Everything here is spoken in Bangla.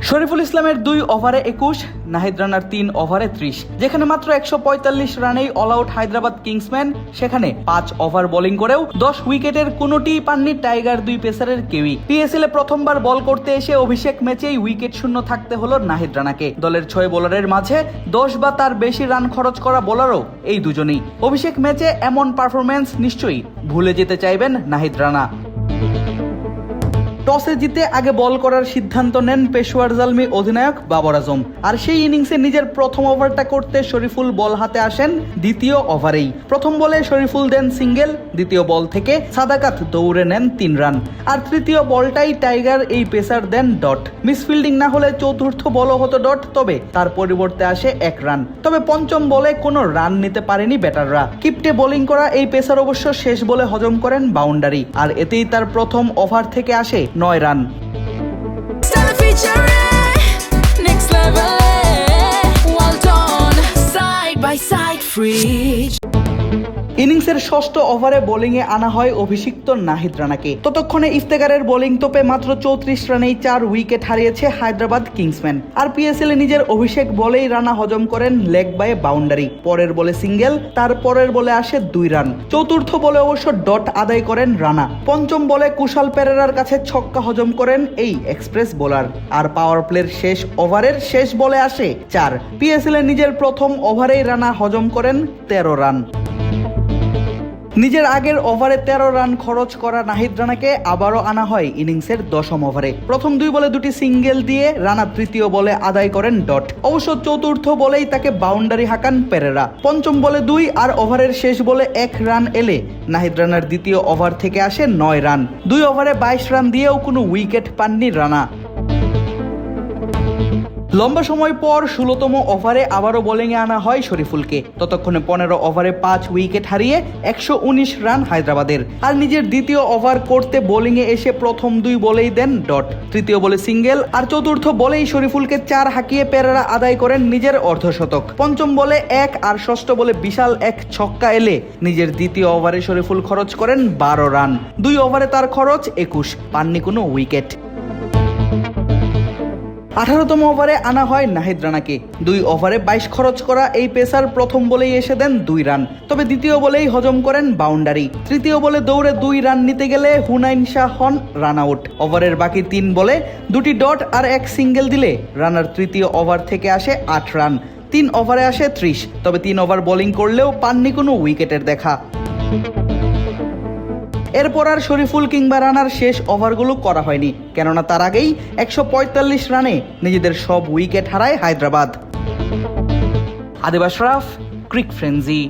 শরীফুল ইসলামের 2 ওভারে 21, নাহিদ রানার 3 ওভারে 30। যেখানে মাত্র 145 রানেই অল আউট হায়দ্রাবাদ কিংসম্যান, সেখানে 5 ওভার বোলিং করেও 10 উইকেটের কোনোটিই পাননি টাইগার 2 পেসারের কেউই। পিএসএল এ প্রথমবার বল করতে এসে অভিষেক ম্যাচেই উইকেট শূন্য থাকতে হলো নাহিদ রানাকে। দলের 6 বোলারের মাঝে 10 বা তার বেশি রান খরচ করা বোলারও এই দুজনেই। অভিষেক ম্যাচে এমন পারফরম্যান্স নিশ্চয়ই ভুলে যেতে চাইবেন নাহিদ রানা। টসে জিতে আগে বল করার সিদ্ধান্ত নেন পেশোয়ার জালমি অধিনায়ক বাবর আজম। আর সেই ইনিংসে নিজের প্রথম ওভারটা করতে শরীফুল বল হাতে আসেন দ্বিতীয় ওভারেই। প্রথম বলে শরীফুল দেন সিঙ্গেল, দ্বিতীয় বল থেকে সাদাকাত দৌড়ে নেন 3 রান। আর তৃতীয় বলটাই টাইগার এই পেসার দেন ডট। মিসফিল্ডিং না হলে চতুর্থ বলও হতো ডট, তবে তার পরিবর্তে আসে 1 রান। তবে পঞ্চম বলে কোনো রান নিতে পারেনি ব্যাটাররা। কিপটে বোলিং করা এই পেসার অবশ্য শেষ বলে হজম করেন বাউন্ডারি, আর এতেই তার প্রথম ওভার থেকে আসে 9 রান। ইনিংসের ষষ্ঠ ওভারে বোলিংয়ে আনা হয় অভিষিক্ত নাহিদ রানাকে। ততক্ষণে ইফতেখারের বোলিং তোপে মাত্র 34 রানেই 4 উইকেট হারিয়েছে হায়দ্রাবাদ কিংসম্যান। আর পিএসএল এ নিজের অভিষেক বলেই রানা হজম করেন লেগ বাই বাউন্ডারি। পরের বলে সিঙ্গেল, তার পরের বলে আসে 2 রান। চতুর্থ বলে অবশ্য ডট আদায় করেন রানা। পঞ্চম বলে কুশাল পেরেরার কাছে ছক্কা হজম করেন এই এক্সপ্রেস বোলার। আর পাওয়ার প্লের শেষ ওভারের শেষ বলে আসে 4। পিএসএল এ নিজের প্রথম ওভারেই রানা হজম করেন 13 রান। নিজের আগের ওভারে 13 রান খরচ করা নাহিদ রানাকে আবারও আনা হয় ইনিংসের 10ম ওভারে। প্রথম 2 বলে 2টি সিঙ্গেল দিয়ে রানা তৃতীয় বলে আদায় করেন ডট। অবশ্য চতুর্থ বলেই তাকে বাউন্ডারি হাঁকান পেরেরা। পঞ্চম বলে 2 আর ওভারের শেষ বলে 1 রান এলে নাহিদ রানার দ্বিতীয় ওভার থেকে আসে 9 রান। 2 ওভারে 22 রান দিয়েও কোনো উইকেট পাননি রানা। লম্বা সময় পর 16তম ওভারে আবারও বোলিংয়ে আনা হয় শরীফুলকে। ততক্ষণে 15 ওভারে 5 উইকেট হারিয়ে 119 রান হায়দ্রাবাদের। আর নিজের দ্বিতীয় ওভার করতে বোলিংয়ে এসে প্রথম 2 বলেই দেন ডট, তৃতীয় বলে সিঙ্গেল, আর চতুর্থ বলেই শরীফুলকে 4 হাঁকিয়ে পেরেরা আদায় করেন নিজের অর্ধশতক। পঞ্চম বলে 1 আর ষষ্ঠ বলে বিশাল এক ছক্কা এলে নিজের দ্বিতীয় ওভারে শরীফুল খরচ করেন 12 রান। 2 ওভারে তার খরচ 21, পাননি কোনো উইকেট। 18তম ওভারে আনা হয় নাহিদ রানাকে। 2 ওভারে 22 খরচ করা এই পেসার প্রথম বলেই এসে দেন 2 রান, তবে দ্বিতীয় বলেই হজম করেন বাউন্ডারি। তৃতীয় বলে দৌড়ে 2 রান নিতে গেলে হুনাইন শাহ হন রান আউট। ওভারের বাকি 3 বলে 2টি ডট আর 1 সিঙ্গেল দিলে রানার তৃতীয় ওভার থেকে আসে 8 রান। 3 ওভারে আসে 30, তবে 3 ওভার বোলিং করলেও পাননি কোনো উইকেটের দেখা। এরপর আর শরীফুল কিংবা রানার শেষ ওভারগুলো করা হয়নি, কেননা তার আগেই 145 রানে নিজেদের সব উইকেট হারায় হায়দ্রাবাদ। আদিব আশরাফ, ক্রিক ফ্রেন্জি।